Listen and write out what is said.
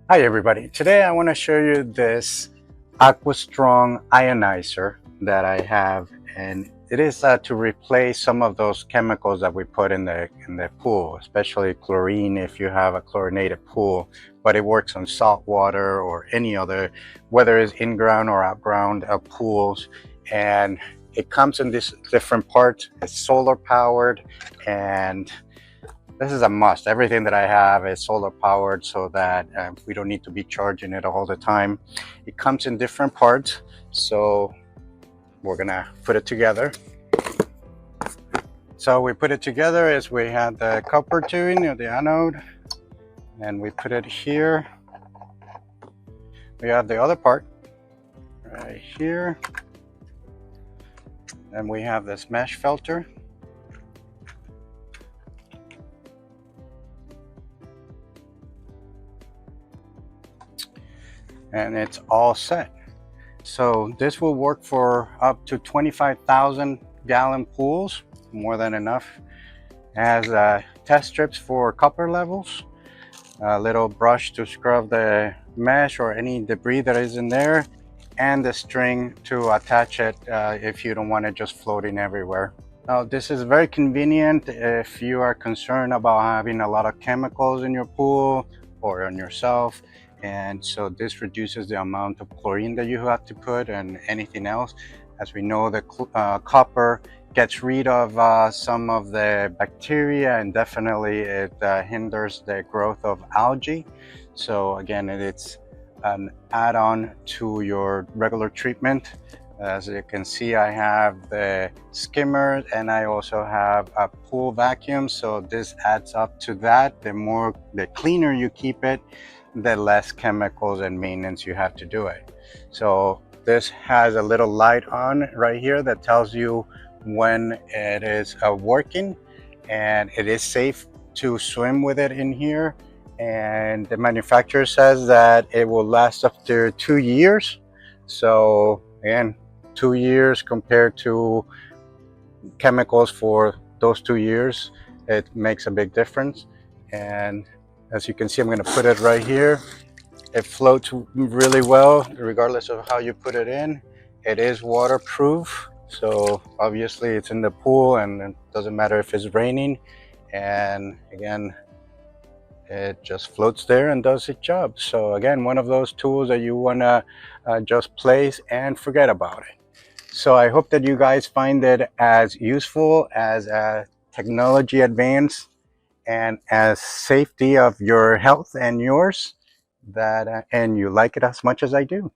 Hi everybody, today I want to show you this AQUASTRONG ionizer that I have, and it is to replace some of those chemicals that we put in the pool, especially chlorine if you have a chlorinated pool, but it works on salt water or any other, whether it's in-ground or out-ground pools. And it comes in these different parts. It's solar powered, and this is a must. Everything that I have is solar powered so that we don't need to be charging it all the time. It comes in different parts, so we're gonna put it together. So we put it together as we had the copper tubing, the anode, and we put it here. We have the other part right here, and we have this mesh filter. And it's all set. So this will work for up to 25,000 gallon pools, more than enough. It has test strips for copper levels, a little brush to scrub the mesh or any debris that is in there, and the string to attach it if you don't want it just floating everywhere. Now this is very convenient if you are concerned about having a lot of chemicals in your pool or on yourself. And so this reduces the amount of chlorine that you have to put and anything else. As we know, the copper gets rid of some of the bacteria, and definitely it hinders the growth of algae. So again, it's an add-on to your regular treatment. As you can see, I have the skimmer and I also have a pool vacuum. So this adds up to that. The cleaner you keep it, the less chemicals and maintenance you have to do it. So this has a little light on right here that tells you when it is working, and it is safe to swim with it in here. And the manufacturer says that it will last up to 2 years. So again, 2 years compared to chemicals for those 2 years, it makes a big difference. And as you can see, I'm going to put it right here. It floats really well regardless of how you put it in. It is waterproof, so obviously it's in the pool and it doesn't matter if it's raining. And again, it just floats there and does its job. So again, one of those tools that you want to just place and forget about it. So I hope that you guys find it as useful as technology advance and as safety of your health and yours, and you like it as much as I do.